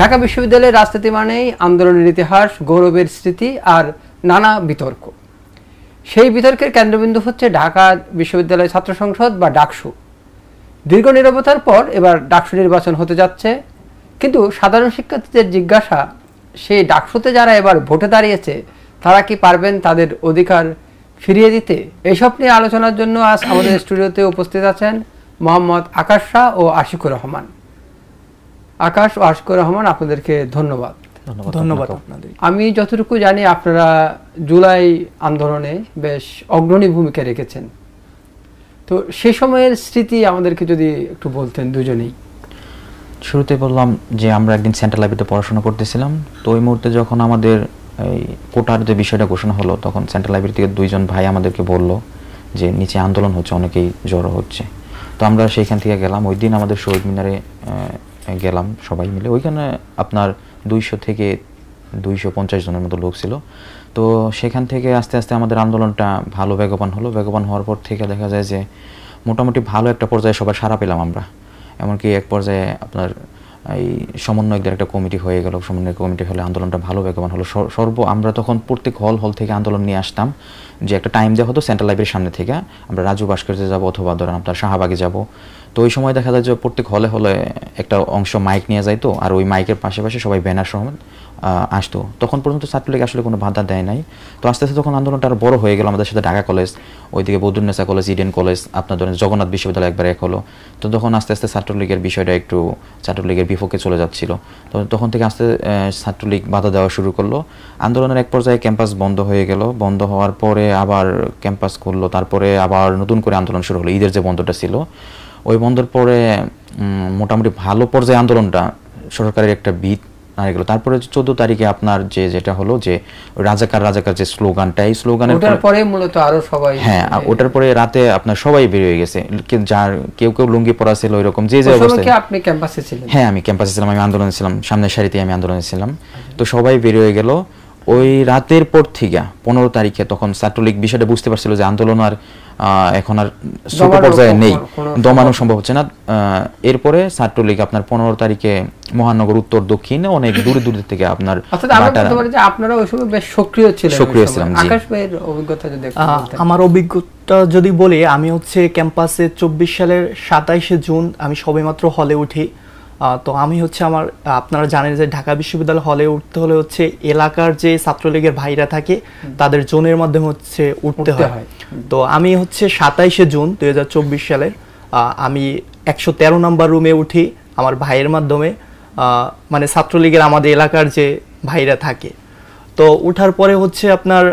ঢাকা বিশ্ববিদ্যালয়ের রাজনীতি মানেই আন্দোলনের ইতিহাস, গৌরবের স্মৃতি আর নানা বিতর্ক। সেই বিতর্কের কেন্দ্রবিন্দু হচ্ছে ঢাকা বিশ্ববিদ্যালয় ছাত্র সংসদ বা ডাকসু। দীর্ঘ নীরবতার পর এবার ডাকসু নির্বাচন হতে যাচ্ছে, কিন্তু সাধারণ শিক্ষার্থীদের জিজ্ঞাসা, সেই ডাকসুতে যারা এবার ভোটে দাঁড়িয়েছে তারা কি পারবেন তাদের অধিকার ফিরিয়ে দিতে? এইসব নিয়ে আলোচনার জন্য আজ আমাদের স্টুডিওতে উপস্থিত আছেন মোহাম্মদ আকাশ শাহ ও আশিকুর রহমান। আকাশ ও আশিকুর রহমান, আপনাদেরকে ধন্যবাদ। ধন্যবাদ আপনাদের। আমি যতটুকু জানি আপনারা জুলাই আন্দোলনে বেশ অগ্রণী ভূমিকা রেখেছেন, তো সেই সময়ের স্মৃতি আমাদেরকে যদি একটু বলতেন দুজনেই। শুরুতে বললাম যে আমরা একদিন সেন্ট্রাল লাইব্রেরিতে পড়াশোনা করতেছিলাম, তো ওই মুহূর্তে যখন আমাদের এই কোটার যে বিষয়টা ঘোষণা হলো, তখন সেন্ট্রাল লাইব্রেরি থেকে দুইজন ভাই আমাদেরকে বলল যে নিচে আন্দোলন হচ্ছে, অনেকেই জড়ো হচ্ছে। তো আমরা সেইখান থেকে গেলাম। ওই দিন আমাদের শহীদ মিনারে গেলাম সবাই মিলে। ওইখানে আপনার 200 থেকে 250 জনের মতো লোক ছিল। তো সেখান থেকে আস্তে আস্তে আমাদের আন্দোলনটা ভালো বেগবান হলো। বেগবান হওয়ার পর থেকে দেখা যায় যে মোটামুটি ভালো একটা পর্যায়ে সবাই সাড়া পেলাম আমরা। এমনকি এক পর্যায়ে আপনার এই সমন্বয়কদের একটা কমিটি হয়ে গেল। সমন্বয় কমিটি হলে আন্দোলনটা ভালো বেগবান হলো। আমরা তখন প্রত্যেক হল থেকে আন্দোলন নিয়ে আসতাম, যে একটা টাইম দেওয়া হতো সেন্ট্রাল লাইব্রেরির সামনে থেকে আমরা রাজু ভাস্কর্যে যাবো অথবা ধরেন আপনার শাহবাগে যাব। তো ওই সময় দেখা যায় যে প্রত্যেক হলে একটা অংশ মাইক নিয়ে যাইতো, আর ওই মাইকের পাশে সবাই ব্যানার সহ আসতো। তখন পর্যন্ত ছাত্রলীগ আসলে কোনো বাধা দেয় নাই। তো আস্তে আস্তে তখন আন্দোলনটা আরও বড় হয়ে গেল। আমাদের সাথে ঢাকা কলেজ, ওইদিকে বদরুন্নেসা কলেজ, ইডেন কলেজ, আপনার ধরেন জগন্নাথ বিশ্ববিদ্যালয় একবার এক হলো। তো তখন আস্তে আস্তে ছাত্রলীগের বিষয়টা একটু ছাত্রলীগের বিপক্ষে চলে যাচ্ছিল। তো তখন থেকে আস্তে ছাত্রলীগ বাধা দেওয়া শুরু করলো। আন্দোলনের এক পর্যায়ে ক্যাম্পাস বন্ধ হয়ে গেল। বন্ধ হওয়ার পরে আবার ক্যাম্পাস খুললো, তারপরে আবার নতুন করে আন্দোলন শুরু হলো। ঈদের যে বন্ধটা ছিল, ওই বন্ধের পরে মোটামুটি ভালো পর্যায়ে আন্দোলনটা সরকারের একটা ভিত হারিয়ে গেল। তারপরে 14 তারিখে আপনার যেটা হলো যে রাজাকার যে স্লোগানটা, এই স্লোগানের পরে মূলত আরো সবাই, হ্যাঁ, ওটার পরে রাতে আপনার সবাই বের হয়ে গেছে। যার কেউ লুঙ্গি পরা ছিল, ওইরকম যে অবস্থা। আপনি ক্যাম্পাসে ছিলেন? হ্যাঁ, আমি ক্যাম্পাসে ছিলাম, আমি আন্দোলনে ছিলাম, সামনের সারিতে আমি আন্দোলনে ছিলাম। তো সবাই বের হয়ে গেল। ওই রাতের পর থেকে 15 তারিখে তখন ছাত্রলীগ বিষয়টা বুঝতে পারছিল যে আন্দোলন আর এখন আর ছোট পর্যায়ে নেই, দমানো সম্ভব হচ্ছে না। এরপরে ছাত্রলীগ আপনার 15 তারিখে মহানগর, উত্তর, দক্ষিণে অনেক দূর থেকে আপনার আপনারা ওই সময় বেশ সক্রিয় ছিলেন। আকাশ ভাইয়ের অভিজ্ঞতা যদি আমার অভিজ্ঞতা যদি বলি, আমি হচ্ছে ক্যাম্পাসে 24 সালের 27শে জুন আমি সবেমাত্র হলে উঠি। তো আমি হচ্ছে আপনারা জানেন যে ঢাকা বিশ্ববিদ্যালয় হলে উঠতে হলে হচ্ছে এলাকার যে ছাত্রলীগের ভাইরা থাকে তাদের জোনের মাধ্যমে হচ্ছে উঠতে হয়। তো আমি হচ্ছে 27শে জুন 2024 সালের আমি 113 নম্বর রুমে উঠি আমার ভাইয়ের মাধ্যমে, মানে ছাত্রলীগের আমাদের এলাকার যে ভাইরা থাকে। তো উঠার পরে হচ্ছে আপনার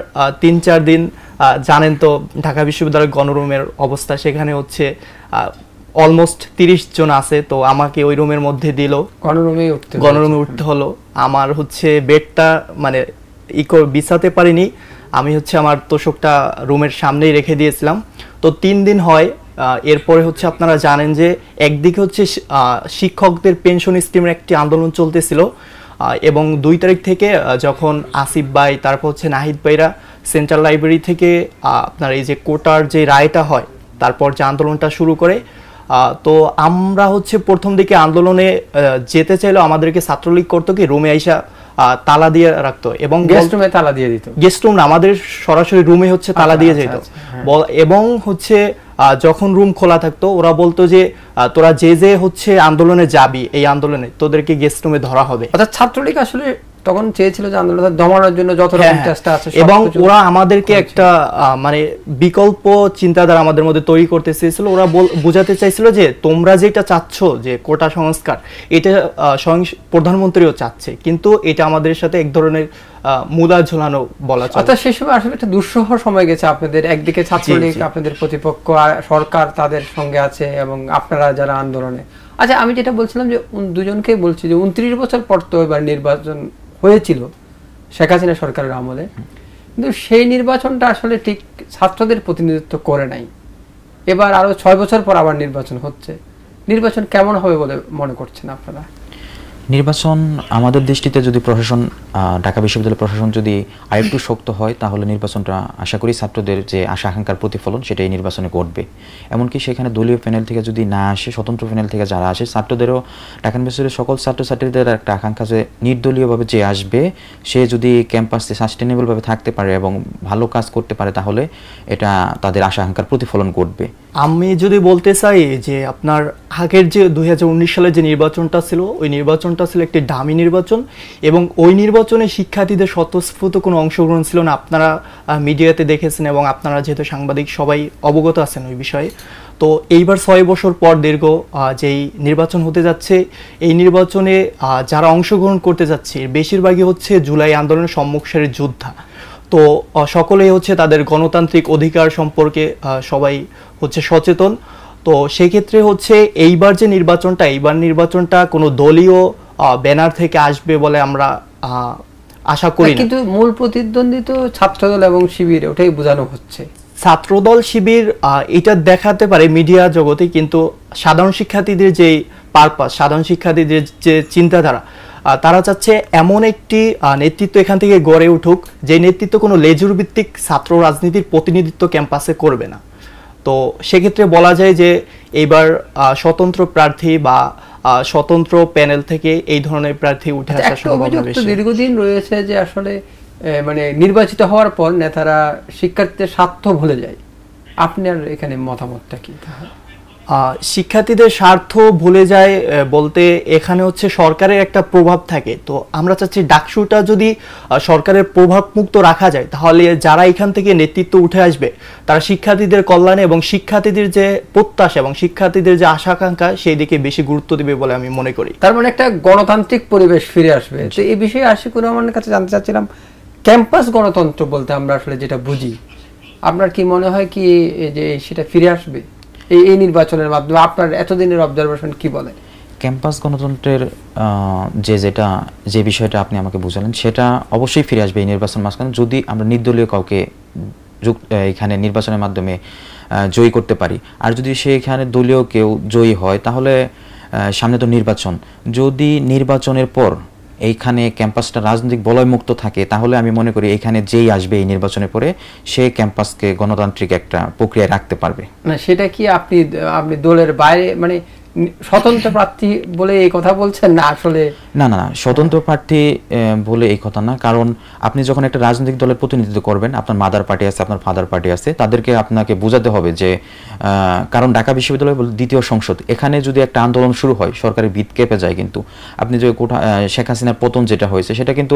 3-4 দিন জানেন তো ঢাকা বিশ্ববিদ্যালয়ের গণরুমের অবস্থা, সেখানে হচ্ছে অলমোস্ট 30 জন আছে। তো আমাকে ওই রুমের মধ্যে দিল, গণরুমে উঠতে হলো। আমার হচ্ছে বেডটা মানে বিছাতে পারিনি, আমি হচ্ছে আমার তোষকটা রুমের সামনেই রেখে দিয়েছিলাম। তো 3 দিন হয়। এরপরে হচ্ছে আপনারা জানেন যে একদিকে হচ্ছে শিক্ষকদের পেনশন স্কিমের একটি আন্দোলন চলতেছিল, এবং 2 তারিখ থেকে যখন আসিফ ভাই, তারপর হচ্ছে নাহিদ ভাইরা সেন্ট্রাল লাইব্রেরি থেকে আপনার এই যে কোটার যে রায়টা হয়, তারপর যে আন্দোলনটা শুরু করে। তো আমরা হচ্ছে প্রথম দিকে আন্দোলনে যেতে চাইলেও আমাদেরকে ছাত্রলীগ করতো কি রুমে আইসা তালা দিয়ে রাখতো, এবং গেস্ট রুমে তালা দিয়ে দিত। গেস্ট রুম না, আমাদের সরাসরি রুমে হচ্ছে তালা দিয়ে যেত। এবং হচ্ছে যখন রুম খোলা থাকতো ওরা বলতো যে তোরা যে হচ্ছে আন্দোলনে যাবি, এই আন্দোলনে তোদেরকে গেস্ট রুমে ধরা হবে। অর্থাৎ ছাত্রলীগ আসলে তখন চেয়েছিল যে আন্দোলনটা দমানোর জন্য যত রকম চেষ্টা আছে, এবং ওরা আমাদেরকে একটা মানে বিকল্প চিন্তাধারা আমাদের মধ্যে তৈরি করতে চেয়েছিল। ওরা বোঝাতে চাইছিল যে তোমরা যেটা চাচ্ছ যে কোটা সংস্কার, এটা স্বয়ং প্রধানমন্ত্রীও চাচ্ছে, কিন্তু এটা আমাদের সাথে এক ধরনের মুদা ঝোলানো বলা চলে। অর্থাৎ সেই সময় আসলে একটা দুঃসহ সময় গেছে আপনাদের। একদিকে ছাত্রলীগ আপনাদের প্রতিপক্ষ, আর সরকার তাদের সঙ্গে আছে, এবং আপনারা যারা আন্দোলনে। আচ্ছা, আমি যেটা বলছিলাম যে দুজনকে বলছি যে 29 বছর পর তো এবার নির্বাচন হয়েছিল শেখ হাসিনা সরকারের আমলে, কিন্তু সেই নির্বাচনটা আসলে ঠিক ছাত্রদের প্রতিনিধিত্ব করে নাই। এবার আরো 6 বছর পর আবার নির্বাচন হচ্ছে। নির্বাচন কেমন হবে বলে মনে করছেন আপনারা? নির্বাচন আমাদের দৃষ্টিতে যদি প্রশাসন ঢাকা বিশ্ববিদ্যালয় প্রশাসন যদি আরেকটু শক্ত হয় তাহলে নির্বাচনটা আশা করি ছাত্রদের যে আশা আকাঙ্ক্ষার প্রতিফলন সেটা এই নির্বাচনে ঘটবে। এমনকি সেখানে দলীয় প্যানেল থেকে যদি না আসে, স্বতন্ত্র প্যানেল থেকে যারা আসে, ছাত্রদেরও ঢাকা ইউনিভার্সিটির সকল ছাত্রছাত্রীদের একটা আকাঙ্ক্ষা যে নির্দলীয়ভাবে যে আসবে সে যদি ক্যাম্পাসে সাস্টেনেবলভাবে থাকতে পারে এবং ভালো কাজ করতে পারে তাহলে এটা তাদের আশা আকাঙ্ক্ষার প্রতিফলন ঘটবে। আমি যদি বলতে চাই যে আপনার আগের যে 2019 সালে যে নির্বাচনটা ছিল ওই নির্বাচনটা ছিল একটি ডামি নির্বাচন এবং ওই নির্বাচনে শিক্ষার্থীদের স্বতঃস্ফূর্ত কোনো অংশগ্রহণ ছিল না। আপনারা মিডিয়াতে দেখেছেন এবং আপনারা যেহেতু সাংবাদিক সবাই অবগত আছেন ওই বিষয়ে। তো এইবার 6 বছর পর দীর্ঘ যেই নির্বাচন হতে যাচ্ছে এই নির্বাচনে যারা অংশগ্রহণ করতে যাচ্ছে বেশিরভাগই হচ্ছে জুলাই আন্দোলনের সম্মুখ সারির যোদ্ধা। তো সকলেই হচ্ছে তাদের গণতান্ত্রিক অধিকার সম্পর্কে সবাই হচ্ছে সচেতন। তো সেক্ষেত্রে হচ্ছে এইবার যে নির্বাচনটা কোনো দলীয় ব্যানার থেকে আসবে বলে আমরা আশা করি না। কিন্তু মূল প্রতিদ্বন্দ্বী তো ছাত্রদল এবং শিবির, ওটাই বোঝানো হচ্ছে। ছাত্রদল শিবির এটা দেখাতে পারে মিডিয়া জগতে, কিন্তু সাধারণ শিক্ষার্থীদের যে পারপাস, সাধারণ শিক্ষার্থীদের যে চিন্তাধারা, তারা চাচ্ছে এমন একটি নেতৃত্ব এখান থেকে গড়ে উঠুক যে নেতৃত্ব কোনো লেজুর ভিত্তিক ছাত্র রাজনীতির প্রতিনিধিত্ব ক্যাম্পাসে করবে না। তো সেক্ষেত্রে বলা যায় যে এইবার স্বতন্ত্র প্রার্থী বা স্বতন্ত্র প্যানেল থেকে এই ধরনের প্রার্থী উঠে আসার সম্ভাবনা বেশি। দীর্ঘদিন রয়েছে যে আসলে মানে নির্বাচিত হওয়ার পর নেতারা শিক্ষার্থীদের স্বার্থ ভুলে যায়। আপনার এখানে মতামতটা কি? শিক্ষার্থীদের স্বার্থ ভুলে যায় বলতে এখানে হচ্ছে সরকারের একটা প্রভাব থাকে। তো আমরা চাচ্ছি ডাকসুটা যদি সরকারের প্রভাব মুক্ত রাখা যায় তাহলে যারা এখান থেকে নেতৃত্ব উঠে আসবে তারা শিক্ষার্থীদের কল্যাণে এবং শিক্ষার্থীদের যে প্রত্যাশা এবং শিক্ষার্থীদের যে আশা আকাঙ্ক্ষা সেই দিকে বেশি গুরুত্ব দিবে বলে আমি মনে করি। তার মানে একটা গণতান্ত্রিক পরিবেশ ফিরে আসবে। তো এই বিষয়ে আশিকুর রহমানের কাছে জানতে চাচ্ছিলাম, ক্যাম্পাস গণতন্ত্র বলতে আমরা আসলে যেটা বুঝি, আপনার কি মনে হয় কি যে সেটা ফিরে আসবে এই নির্বাচনের মাধ্যমে? আপনার এতদিনের অবজারভেশন কি বলে? ক্যাম্পাস গণতন্ত্রের যে বিষয়টা আপনি আমাকে বুঝালেন সেটা অবশ্যই ফিরে আসবে এই নির্বাচন মাঝখানে যদি আমরা নির্দলীয় কাউকে এখানে নির্বাচনের মাধ্যমে জয়ী করতে পারি। আর যদি সেখানে দলীয় কেউ জয়ী হয় তাহলে সামনে তো নির্বাচন, যদি নির্বাচনের পর এইখানে ক্যাম্পাসটা রাজনৈতিক বলয় মুক্ত থাকে তাহলে আমি মনে করি এখানে যেই আসবে এই নির্বাচনের পরে সে ক্যাম্পাসকে গণতান্ত্রিক একটা প্রক্রিয়ায় রাখতে পারবে। না সেটা কি আপনি দলের বাইরে মানে স্বতন্ত্র প্রার্থী বলে এই কথা বলছেন? না আসলে না স্বতন্ত্র প্রার্থী বলে এই কথা না, কারণ আপনি যখন একটা রাজনৈতিক দলের প্রতিনিধিত্ব করবেন, আপনার মাদার পার্টি আছে, আপনার ফাদার পার্টি আছে, তাদেরকে আপনাকে বোঝাতে হবে যে কারণ ঢাকা বিশ্ববিদ্যালয় দ্বিতীয় সংসদ, এখানে যদি একটা আন্দোলন শুরু হয় সরকারের ভিত কেঁপে যায়। কিন্তু আপনি যে শেখ হাসিনার পতন যেটা হয়েছে সেটা কিন্তু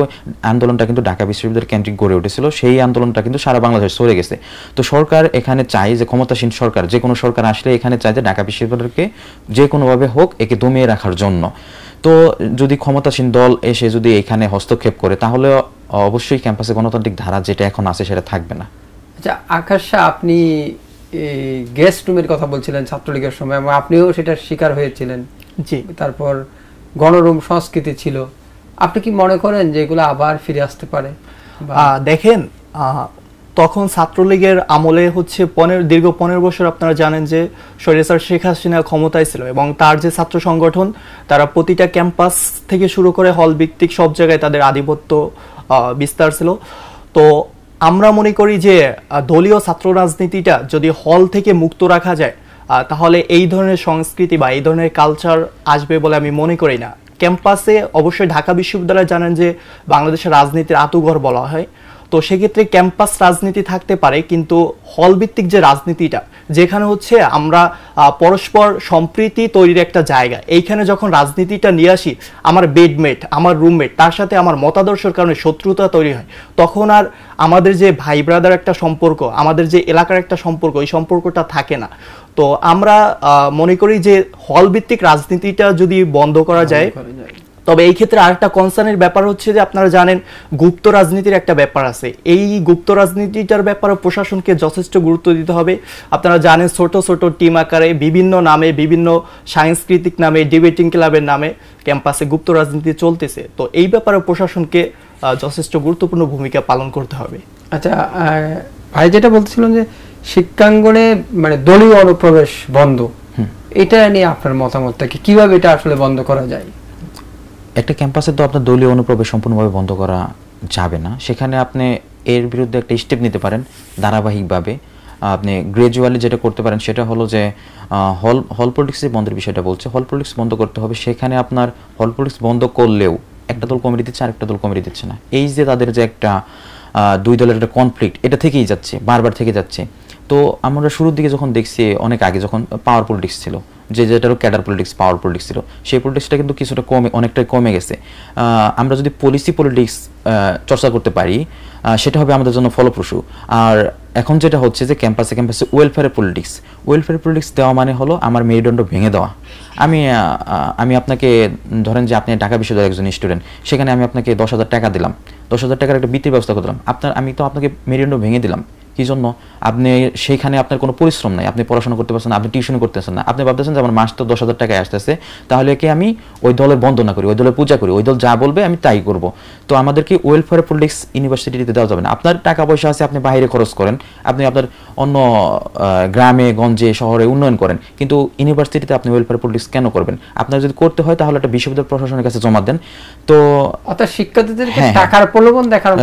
আন্দোলনটা কিন্তু ঢাকা বিশ্ববিদ্যালয় কেন্দ্রিক গড়ে উঠেছিল, সেই আন্দোলনটা কিন্তু সারা বাংলাদেশ সরে গেছে। তো সরকার এখানে চায় যে ক্ষমতাসীন সরকার যে কোনো সরকার আসলে এখানে চায় যে ঢাকা বিশ্ববিদ্যালয়কে যে কোনোভাবে হোক একে দমিয়ে রাখার জন্য। তো যদি ক্ষমতাসীন দল এসে যদি এখানে হস্তক্ষেপ করে তাহলে অবশ্যই ক্যাম্পাসে গণতান্ত্রিক ধারা যেটা এখন আছে সেটা থাকবে না। আচ্ছা আকাশ, আপনি গেস্ট রুমের কথা বলছিলেন ছাত্রলীগের সময় এবং আপনিও সেটার শিকার হয়েছিলেন। জি। তারপর গণরুম সংস্কৃতি ছিল, আপনি কি মনে করেন যে এগুলো আবার ফিরে আসতে পারে? দেখেন তখন ছাত্রলীগের আমলে হচ্ছে দীর্ঘ 15 বছর আপনারা জানেন যে স্বৈরাচার শেখ হাসিনা ক্ষমতায় ছিল এবং তার যে ছাত্র সংগঠন তারা প্রতিটা ক্যাম্পাস থেকে শুরু করে হল ভিত্তিক সব জায়গায় তাদের আধিপত্য বিস্তার ছিল। তো আমরা মনে করি যে দলীয় ছাত্র রাজনীতিটা যদি হল থেকে মুক্ত রাখা যায় তাহলে এই ধরনের সংস্কৃতি বা এই ধরনের কালচার আসবে বলে আমি মনে করি না। ক্যাম্পাসে অবশ্যই ঢাকা বিশ্ববিদ্যালয় জানেন যে বাংলাদেশের রাজনীতির আতুঘর বলা হয়, তো সেক্ষেত্রে ক্যাম্পাস রাজনীতি থাকতে পারে, কিন্তু হল ভিত্তিক যে রাজনীতিটা যেখানে হচ্ছে আমরা পরস্পর সম্প্রীতি তৈরির একটা জায়গা, এইখানে যখন রাজনীতিটা নিয়ে আসি আমার বেডমেট আমার রুমমেট তার সাথে আমার মতাদর্শের কারণে শত্রুতা তৈরি হয়, তখন আর আমাদের যে ভাই ব্রাদার একটা সম্পর্ক, আমাদের যে এলাকার একটা সম্পর্ক, এই সম্পর্কটা থাকে না। তো আমরা মনে করি যে হল ভিত্তিক রাজনীতিটা যদি বন্ধ করা যায়, তবে এই ক্ষেত্রে আরেকটা কনসার্নের ব্যাপার হচ্ছে যে আপনারা জানেন গুপ্ত রাজনীতির একটা ব্যাপার আছে। এই গুপ্ত রাজনীতিটার ব্যাপারে প্রশাসনকে যথেষ্ট গুরুত্ব দিতে হবে। আপনারা জানেন ছোট ছোট টিম আকারে বিভিন্ন নামে, বিভিন্ন সাংস্কৃতিক নামে, ডিবেটিং ক্লাবের নামে ক্যাম্পাসে গুপ্ত রাজনীতি চলতেছে। তো এই ব্যাপারে প্রশাসনকে যথেষ্ট গুরুত্বপূর্ণ ভূমিকা পালন করতে হবে। আচ্ছা ভাই যেটা বলছিলেন যে শিক্ষাঙ্গনে মানে দলীয় অনুপ্রবেশ বন্ধ, এটা নিয়ে আপনার মতামতটা কি? কিভাবে এটা আসলে বন্ধ করা যায়? একটা ক্যাম্পাসে তো আপনার দলীয় অনুপ্রবেশ সম্পূর্ণভাবে বন্ধ করা যাবে না, সেখানে আপনি এর বিরুদ্ধে একটা স্টেপ নিতে পারেন ধারাবাহিকভাবে। আপনি গ্রাজুয়ালি যেটা করতে পারেন সেটা হলো যে হল পলিটিক্স বন্ধের বিষয়টা বলছে, হল পলিটিক্স বন্ধ করতে হবে। সেখানে আপনার হল পলিটিক্স বন্ধ করলেও একটা দল কমিটি দিচ্ছে, আরেকটা দল কমিটি দিচ্ছে না, এই যে তাদের যে একটা দুই দলের একটা কনফ্লিক্ট, এটা থেকেই যাচ্ছে, বারবার থেকে যাচ্ছে। তো আমরা শুরুর দিকে যখন দেখছি, অনেক আগে যখন পাওয়ার পলিটিক্স ছিল, যেটারও ক্যাডার পলিটিক্স, পাওয়ার পলিটিক্স ছিল, সেই পলিটিক্সটা কিন্তু কিছুটা অনেকটাই কমে গেছে। আমরা যদি পলিসি পলিটিক্স চর্চা করতে পারি, সেটা হবে আমাদের জন্য ফলপ্রসূ। আর এখন যেটা হচ্ছে যে ক্যাম্পাসে ওয়েলফেয়ার পলিটিক্স দেওয়া মানে হলো আমার মেরুদণ্ড ভেঙে দেওয়া। আমি আপনাকে ধরেন যে আপনি ঢাকা বিশ্ববিদ্যালয়ের একজন স্টুডেন্ট, সেখানে আমি আপনাকে 10,000 টাকা দিলাম, 10,000 টাকার একটা বৃত্তির ব্যবস্থা করলাম, আমি তো আপনাকে মেরুদণ্ড ভেঙে দিলাম। কি জন্য? আপনি সেইখানে আপনার কোনো পরিশ্রম নাই, আপনি পড়াশোনা করতে পারছেন না, আপনি টিউশন করতেছেন না, আপনি ভাবতেছেন যে আমার মাস তো 10,000 টাকায় আসতেছে, তাহলে কি আমি ওই দলের বন্দনা করি, ওই দলের পূজা করি, ওই দল যা বলবে আমি তাই করব। তো আমাদেরকে ওয়েলফেয়ার পলিটিক্স ইউনিভার্সিটিতে দেওয়া যাবে না। আপনার টাকা পয়সা আছে, আপনি বাইরে খরচ করেন, আপনি আপনার অন্য গ্রামে গঞ্জে শহরে উন্নয়ন করেন, কিন্তু ইউনিভার্সিটিতে আপনি ওয়েলফেয়ার পলিটিক্স কেন করবেন? আপনার যদি করতে হয় তাহলে একটা বিশ্ববিদ্যালয় প্রশাসনের কাছে জমা দেন। তো অর্থাৎ শিক্ষার্থীদেরকে টাকার প্রলোভন দেখানো,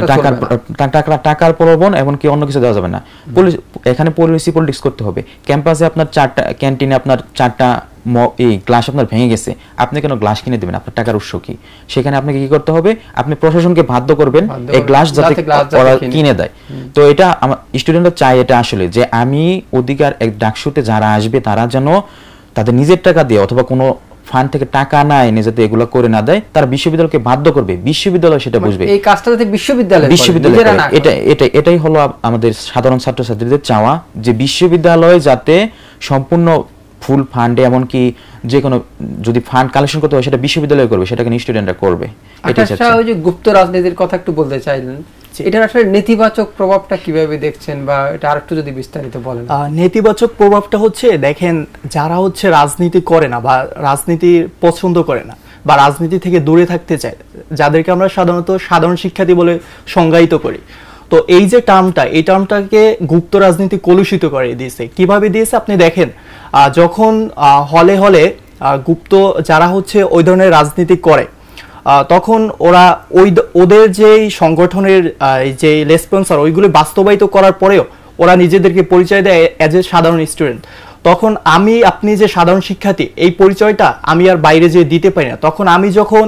টাকার প্রলোভন এমনকি অন্য কিছু দেওয়া যাবে না। এখানে পলিসি পলিটিক্স করতে হবে। ক্যাম্পাসে আপনার 4টা ক্যান্টিনে আপনার 4টা এই গ্লাস আপনার ভেঙে গেছে, আপনি কেন গ্লাস কিনে দেবেন? আপনার টাকার উৎস কি? সেখানে আপনাকে কি করতে হবে? আপনি প্রশাসনকে বাধ্য করবেন এই গ্লাস যাতে ওরা কিনে দেয়। তো এটা আমার স্টুডেন্টরা চায় এটা আসলে, যে আমি অধিকার ডাকসুতে যারা আসবে তারা যেন তাদের নিজের টাকা দিয়ে অথবা কোনো ফান্ড থেকে টাকা না এনে যাতে এগুলো করে না দেয়, তারা বিশ্ববিদ্যালয়কে বাধ্য করবে, বিশ্ববিদ্যালয় সেটা বুঝবে। এই কাজটা যাতে বিশ্ববিদ্যালয় এটাই হলো আমাদের সাধারণ ছাত্রছাত্রীদের চাওয়া, যে বিশ্ববিদ্যালয় যাতে সম্পূর্ণ ফুল ফান্ডে, এমনকি যে কোনো যদি ফান্ড কালেকশন করতে হয় সেটা বিশ্ববিদ্যালয় করবে, সেটাকে স্টুডেন্টরা করবে। ওই যে গুপ্ত রাজনীতির কথা একটু বলতে চাইলেন, এটার আসলে নেতিবাচক প্রভাবটা কিভাবে দেখছেন, বা এটা আরেকটু যদি বিস্তারিত বলেন। নেতিবাচক প্রভাবটা হচ্ছে, দেখেন যারা হচ্ছে রাজনীতি করে না বা রাজনীতি পছন্দ করে না বা রাজনীতি থেকে দূরে থাকতে চায়, যাদেরকে আমরা সাধারণত সাধারণ শিক্ষার্থী বলে সংজ্ঞায়িত করি, তো এই যে টার্মটা, এই টার্মটাকে গুপ্ত রাজনীতি কলুষিত করে দিয়েছে। কিভাবে দিয়েছে আপনি দেখেন, যখন হলে হলে গুপ্ত যারা হচ্ছে ওই ধরনের রাজনীতি করে, তখন ওরা ওদের যে সংগঠনের যে রেসপন্সার, ওইগুলো বাস্তবায়িত করার পরেও ওরা নিজেদেরকে পরিচয় দেয় অ্যাজ এ সাধারণ স্টুডেন্ট। তখন আপনি যে সাধারণ শিক্ষার্থী, এই পরিচয়টা আমি আর বাইরে যেয়ে দিতে পারি না। তখন আমি যখন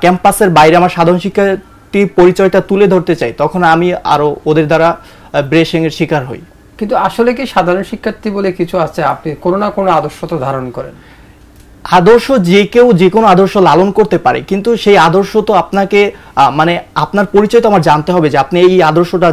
ক্যাম্পাসের বাইরে আমার সাধারণ শিক্ষার্থী পরিচয়টা তুলে ধরতে চাই, তখন আমি আরো ওদের দ্বারা ব্রেশিং এর শিকার হই। কিন্তু আসলে কি সাধারণ শিক্ষার্থী বলে কিছু আছে? আপনি কোনো না কোনো আদর্শ তো ধারণ করেন। আদর্শ যে কোনো আদর্শ লালন করতে পারে, কিন্তু সেই আদর্শ তো আপনাকে মানে আপনার পরিচয় তো আমার জানতে হবে যে আপনি এই আদর্শটা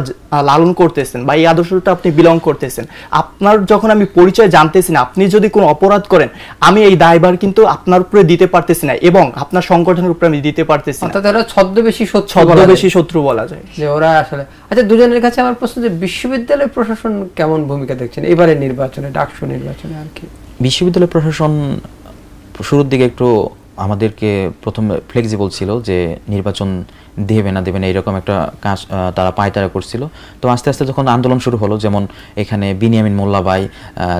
লালন করতেছেন বা এই আদর্শটা আপনি বিলং করতেছেন। আপনার যখন আমি পরিচয় জানতেছি না, আপনি যদি কোনো অপরাধ করেন, আমি এই দায়ভার কিন্তু আপনার উপরে দিতে পারতেছি না এবং আপনার সংগঠনের উপরে আমি দিতে পারতেছি না। অর্থাৎ ওরা ছদ্মবেশী শত্রু বলা যায় যে ওরা আসলে। আচ্ছা, দুজনের কাছে আমার প্রশ্ন, যে বিশ্ববিদ্যালয় প্রশাসন কেমন ভূমিকা দেখছেন এবারে নির্বাচনে, ডাকসু নির্বাচনে? আর কি বিশ্ববিদ্যালয় প্রশাসন শুরুর দিকে একটু আমাদেরকে প্রথমে ফ্লেক্সিবল ছিল, যে নির্বাচন দেবে না এরকম একটা কাজ তারা পায়তারা করছিল। তো আস্তে আস্তে যখন আন্দোলন শুরু হলো, যেমন এখানে বিনিয়ামিন মোল্লা ভাই,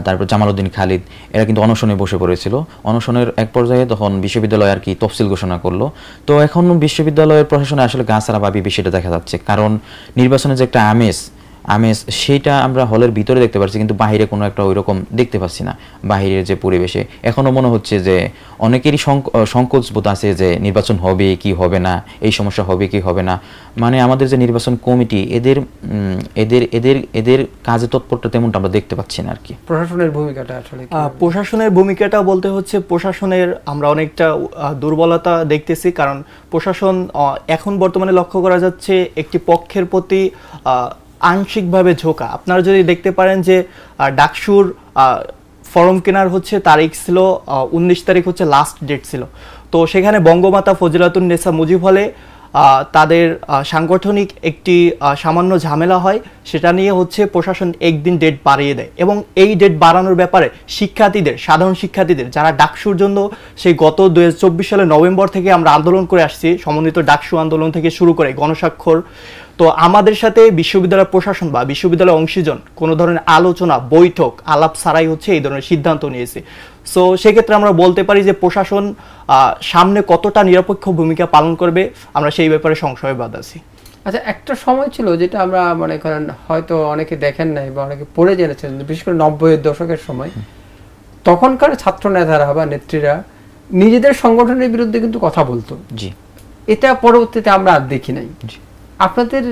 তারপর জামালউদ্দিন খালিদ, এরা কিন্তু অনশনে বসে পড়েছিল। অনশনের এক পর্যায়ে তখন বিশ্ববিদ্যালয় আর কি তফসিল ঘোষণা করলো। তো এখন বিশ্ববিদ্যালয়ের প্রশাসনে আসলে গা ছাড়া ভাবি বিষয়টা দেখা যাচ্ছে, কারণ নির্বাচনের যে একটা আমেজ সেইটা আমরা হলের ভিতরে দেখতে পাচ্ছি, কিন্তু বাহিরে কোনো একটা ওইরকম দেখতে পাচ্ছি না। বাহিরের যে পরিবেশে এখনো মনে হচ্ছে যে অনেকেরই সংকোচ বোধ আছে যে নির্বাচন হবে কি হবে না, এই সমস্যা হবে কি হবে না। মানে আমাদের যে নির্বাচন কমিটি, এদের কাজে তৎপরতা তেমনটা আমরা দেখতে পাচ্ছি না আর কি। প্রশাসনের ভূমিকাটা বলতে হচ্ছে, প্রশাসনের আমরা অনেকটা দুর্বলতা দেখতেছি, কারণ প্রশাসন এখন বর্তমানে লক্ষ্য করা যাচ্ছে একটি পক্ষের প্রতি আংশিকভাবে ঝোঁকা। আপনারা যদি দেখতে পারেন যে ডাকসুর ফর্ম কেনার হচ্ছে তারিখ ছিল 19 তারিখ হচ্ছে লাস্ট ডেট ছিল। তো সেখানে বঙ্গমাতা ফজিলাতুন্নেসা মুজিব হলে তাদের সাংগঠনিক একটি সামান্য ঝামেলা হয়, সেটা নিয়ে হচ্ছে প্রশাসন একদিন ডেট বাড়িয়ে দেয় এবং এই ডেট বাড়ানোর ব্যাপারে সাধারণ শিক্ষার্থীদের যারা ডাকসুর জন্য সেই গত 2024 সালের নভেম্বর থেকে আমরা আন্দোলন করে আসছি, সমন্বিত ডাকসু আন্দোলন থেকে শুরু করে গণস্বাক্ষর, তো আমাদের সাথে বিশ্ববিদ্যালয় প্রশাসন বা বিশ্ববিদ্যালয় অংশীজন কোনো ধরনের আলোচনা বৈঠক আলাপ ছাড়াই হচ্ছে এই ধরনের সিদ্ধান্ত নিয়েছে। সো সেক্ষেত্রে আমরা বলতে পারি যে প্রশাসন সামনে কতটা নিরপেক্ষ ভূমিকা পালন করবে আমরা সেই ব্যাপারে সংশয়বাদ আছি। আচ্ছা, একটা সময় ছিল যেটা আমরা মনে করেন হয়তো অনেকে দেখেন নাই বা অনেকে পড়ে জেনেছেন, বিশেষ করে 90-এর দশকের সময় তখনকার ছাত্র নেতারা বা নেত্রীরা নিজেদের সংগঠনের বিরুদ্ধে কিন্তু কথা বলতো। জি, এটা পরবর্তীতে আমরা আর দেখি নাই। আপনাদের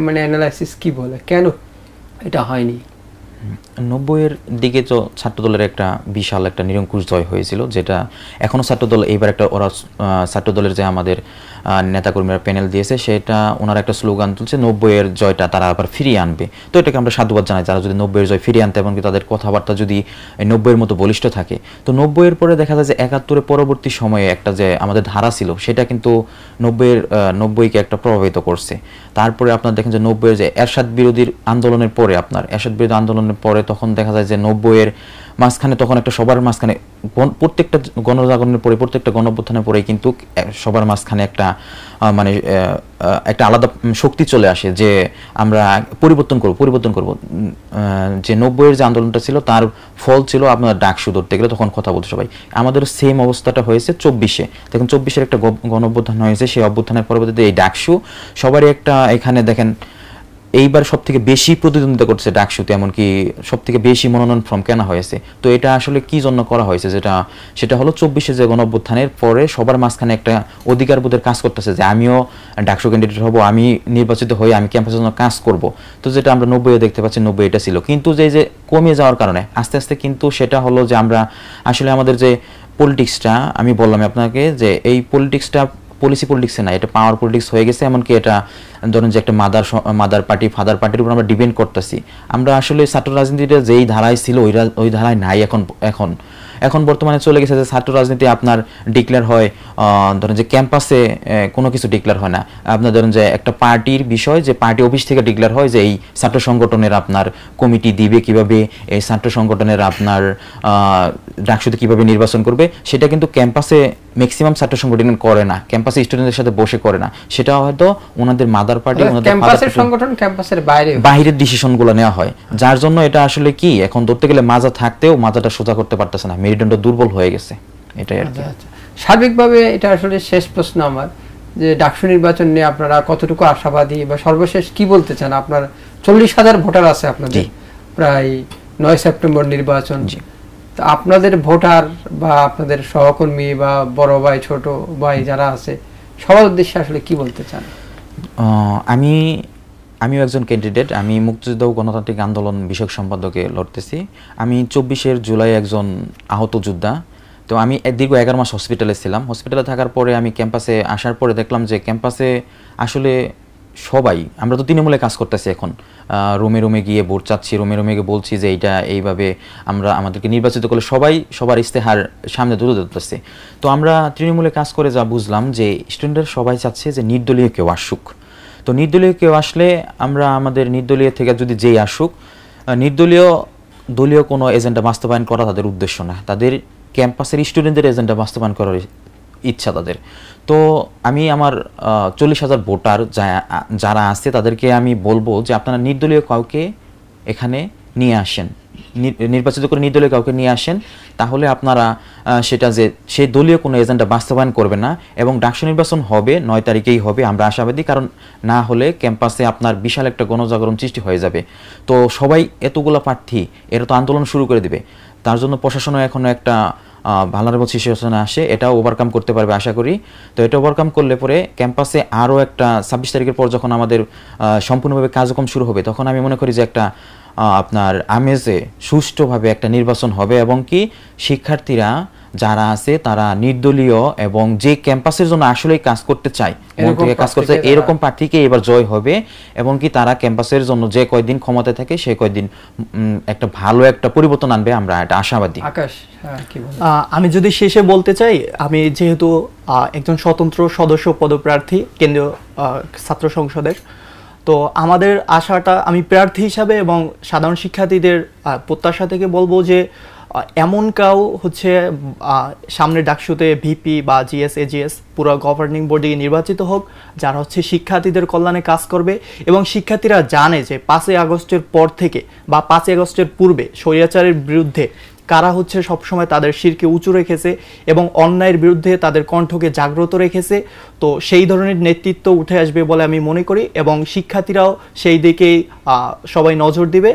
মানে অ্যানালাইসিস কি বলে কেন এটা হয়নি? 90-এর দিকে তো ছাত্রদলের একটা বিশাল একটা নিরঙ্কুশ জয় হয়েছিল, যেটা এখনো ছাত্রদল এইবার একটা ওরা ছাত্রদলের যে আমাদের নেতাকর্মীরা প্যানেল দিয়েছে সেটা ওনারা একটা স্লোগান তুলছে 90-এর জয়টা তারা আবার ফিরিয়ে আনবে। তো এটাকে আমরা সাধুবাদ জানাই যারা যদি 90-এর জয় ফিরিয়ে আনতে এবং তাদের কথাবার্তা যদি 90-এর মতো বলিষ্ঠ থাকে। তো 90-এর পরে দেখা যায় যে 71-এর পরবর্তী সময়ে একটা যে আমাদের ধারা ছিল সেটা কিন্তু 90-কে একটা প্রভাবিত করছে। তারপরে আপনার দেখেন যে 90-এর যে এরশাদ বিরোধী আন্দোলনের পরে এরশাদ বিরোধী আন্দোলনের পরে তখন দেখা যায় যে 90-এর মাঝখানে তখন একটা সবার মাঝখানে প্রত্যেকটা গণজাগরণের পরে প্রত্যেকটা গণঅভ্যুত্থানের পরে কিন্তু সবার মাঝখানে একটা মানে একটা আলাদা শক্তি চলে আসে যে আমরা পরিবর্তন করব। যে 90-এর যে আন্দোলনটা ছিল তার ফল ছিল আপনার ডাকসু ধরতে গেলে তখন কথা বলতে সবাই। আমাদের সেম অবস্থাটা হয়েছে 24-এ। দেখেন 24-এর একটা গণঅভ্যুত্থান হয়েছে, সেই অভ্যুত্থানের পরবর্তীতে এই ডাকসু সবারই একটা এখানে দেখেন এইবার সব থেকে বেশি প্রতিদ্বন্দ্বিতা করছে ডাকসুতে, এমনকি সব থেকে বেশি মনোনয়ন ফর্ম কেনা হয়েছে। তো এটা আসলে কি জন্য করা হয়েছে সেটা হলো 24-এ যে গণঅভ্যুত্থানের পরে সবার মাঝখানে একটা অধিকার বোধের কাজ করতেছে যে আমিও ডাকসু ক্যান্ডিডেট হব, আমি নির্বাচিত হয়ে আমি ক্যাম্পাসের জন্য কাজ করব। তো যেটা আমরা 90-এ দেখতে পাচ্ছি 90 এটা ছিল, কিন্তু যে কমিয়ে যাওয়ার কারণে আস্তে আস্তে কিন্তু সেটা হলো যে আমরা আসলে আমাদের যে পলিটিক্সটা আমি বললাম আপনাকে যে এই পলিটিক্সটা পলিসি পলিটিক্সে না, এটা পাওয়ার পলিটিক্স হয়ে গেছে। এমনকি এটা ধরুন যে একটা মাদার পার্টি ফাদার পার্টির উপর আমরা ডিপেন্ড করতেছি। আমরা আসলে ছাত্র রাজনীতিটা যেই ধারায় ছিল ওই ধারায় নাই এখন বর্তমানে চলে গেছে যে ছাত্র রাজনীতি আপনার ডিক্লেয়ার হয় ধরেন যে ক্যাম্পাসে কোনো কিছু ডিক্লেয়ার হয় না। আপনার ধরেন যে একটা পার্টির বিষয় যে পার্টি অফিস থেকে ডিক্লেয়ার হয় যে এই ছাত্র সংগঠনের আপনার কমিটি দিবে কিভাবে, এই ছাত্র সংগঠনের আপনার ডাকসুতে কিভাবে নির্বাচন করবে, সেটা কিন্তু ক্যাম্পাসে ম্যাক্সিমাম ছাত্র সংগঠন করে না, ক্যাম্পাসে স্টুডেন্টদের সাথে বসে করে না। সেটা হয়তো ওনাদের মাদার পার্টি ক্যাম্পাসের সংগঠন ক্যাম্পাসের বাইরের ডিসিশনগুলো নেওয়া হয়, যার জন্য এটা আসলে কি এখন ধরতে গেলে মাজা থাকতেও মাজাটা সোজা করতে পারতেছে না, মেরুদণ্ড দুর্বল হয়ে গেছে। এটাই আর কি। সার্বিকভাবে এটা আসলে শেষ প্রশ্ন আমার, যে ডাকসু নির্বাচন নিয়ে আপনারা কতটুকু আশাবাদী বা সর্বশেষ কি বলতে চান? আপনার 40,000 ভোটার আছে আপনাদের, প্রায় 9 সেপ্টেম্বর নির্বাচন। আপনাদের ভোটার বা আপনাদের সহকর্মী বা বড় ভাই ছোট ভাই যারা আছে সবার উদ্দেশ্যে আসলে কি বলতে চান? আমিও একজন ক্যান্ডিডেট, আমি মুক্তিযুদ্ধ ও গণতান্ত্রিক আন্দোলন বিষয়ক সম্পাদকে লড়তেছি। আমি 24 জুলাই একজন আহত যোদ্ধা। তো আমি দীর্ঘ 11 মাস হসপিটালে ছিলাম। হসপিটালে থাকার পরে আমি ক্যাম্পাসে আসার পরে দেখলাম যে ক্যাম্পাসে আসলে সবাই, আমরা তো তৃণমূলে কাজ করতেছি এখন, রুমে রুমে গিয়ে ভোট চাচ্ছি, রুমে রুমে গিয়ে বলছি যে এইটা এইভাবে আমাদেরকে নির্বাচিত করলে সবাই সবার ইস্তেহার সামনে তুলে ধরতেছে। তো আমরা তৃণমূলে কাজ করে যা বুঝলাম যে স্টুডেন্টরা সবাই চাচ্ছে যে নির্দলীয় কেউ আসুক। তো নির্দলীয় কেউ আসলে আমরা আমাদের নির্দলীয় থেকে যদি যেই আসুক, দলীয় কোনো এজেন্ডা বাস্তবায়ন করা তাদের উদ্দেশ্য না, তাদের ক্যাম্পাসের স্টুডেন্টদের এজেন্ডা বাস্তবায়ন করার ইচ্ছা তাদের। তো আমি আমার 40,000 ভোটার যারা আছে তাদেরকে আমি বলবো যে আপনারা নির্দলীয় কাউকে এখানে নিয়ে আসেন, নির্বাচিত করে নির্দলীয় কাউকে নিয়ে আসেন, তাহলে আপনারা সেটা যে সেই দলীয় কোনো এজেন্ডা বাস্তবায়ন করবে না এবং ডাকসু নির্বাচন হবে 9 তারিখেই হবে, আমরা আশাবাদী। কারণ না হলে ক্যাম্পাসে আপনার বিশাল একটা গণজাগরণ সৃষ্টি হয়ে যাবে। তো সবাই এতগুলো প্রার্থী এরা তো আন্দোলন শুরু করে দিবে, তার জন্য প্রশাসনও এখনো একটা ভালনারেবল সিচুয়েশনে আসে, এটাও ওভারকাম করতে পারবে আশা করি। তো এটা ওভারকাম করলে পরে ক্যাম্পাসে আরও একটা 26 তারিখের পর যখন আমাদের সম্পূর্ণভাবে কার্যক্রম শুরু হবে, তখন আমি মনে করি যে একটা আপনার আমেজে সুষ্ঠুভাবে একটা নির্বাচন হবে এবং কি শিক্ষার্থীরা যারা আছে তারা নির্দলীয় এবং যে ক্যাম্পাসের জন্য আসলেই কাজ করতে চায় এরকম প্রার্থীকে এবার জয় হবে এবং কি তারা ক্যাম্পাসের জন্য যে কয়দিন ক্ষমতায় থাকে সেই কয়দিন একটা ভালো একটা পরিবর্তন আনবে, আমরা এটা আশাবাদী। আকাশ, আমি যদি শেষে বলতে চাই, আমি যেহেতু একজন স্বতন্ত্র সদস্য পদপ্রার্থী কেন্দ্রীয় ছাত্র সংসদের, তো আমাদের আশাটা আমি প্রার্থী হিসাবে এবং সাধারণ শিক্ষার্থীদের প্রত্যাশা থেকে বলবো যে এমন কাউ হচ্ছে সামনে ডাকসুতে ভিপি বা জিএস এজিএস পুরো গভর্নিং বডি নির্বাচিত হোক, যারা হচ্ছে শিক্ষার্থীদের কল্যাণে কাজ করবে এবং শিক্ষার্থীরা জানে যে 5ই আগস্টের পর থেকে বা 5ই আগস্টের পূর্বে স্বৈরাচারের বিরুদ্ধে কারা হচ্ছে সবসময় তাদের শিরকে উঁচু রেখেছে এবং অন্যায়ের বিরুদ্ধে তাদের কণ্ঠকে জাগ্রত রেখেছে। তো সেই ধরনের নেতৃত্ব উঠে আসবে বলে আমি মনে করি এবং শিক্ষার্থীরাও সেই দিকেই সবাই নজর দিবে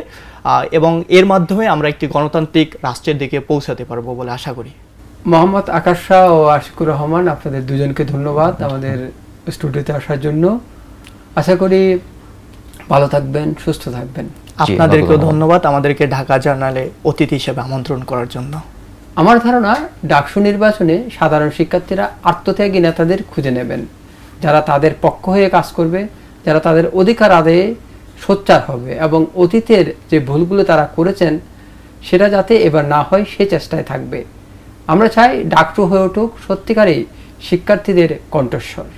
এবং এর মাধ্যমে আমরা একটি গণতান্ত্রিক রাষ্ট্রের দিকে পৌঁছাতে পারবো বলে আশা করি। মোহাম্মদ আকাশ শাহ ও আশিকুর রহমান, আপনাদের দুজনকে ধন্যবাদ আমাদের স্টুডিওতে আসার জন্য। আশা করি ভালো থাকবেন, সুস্থ থাকবেন। আপনাদেরকেও ধন্যবাদ আমাদেরকে ঢাকা জার্নালে অতিথি হিসেবে আমন্ত্রণ করার জন্য। আমার ধারণা ডাকসু নির্বাচনে সাধারণ শিক্ষার্থীরা আত্মত্যাগী নেতাদের খুঁজে নেবেন, যারা তাদের পক্ষ হয়ে কাজ করবে, যারা তাদের অধিকার আদায়ে সোচ্চার হবে এবং অতীতের যে ভুলগুলো তারা করেছেন সেটা যাতে এবার না হয় সে চেষ্টায় থাকবে। আমরা চাই ডাকসু হয়ে উঠুক সত্যিকারেই শিক্ষার্থীদের কণ্ঠস্বর।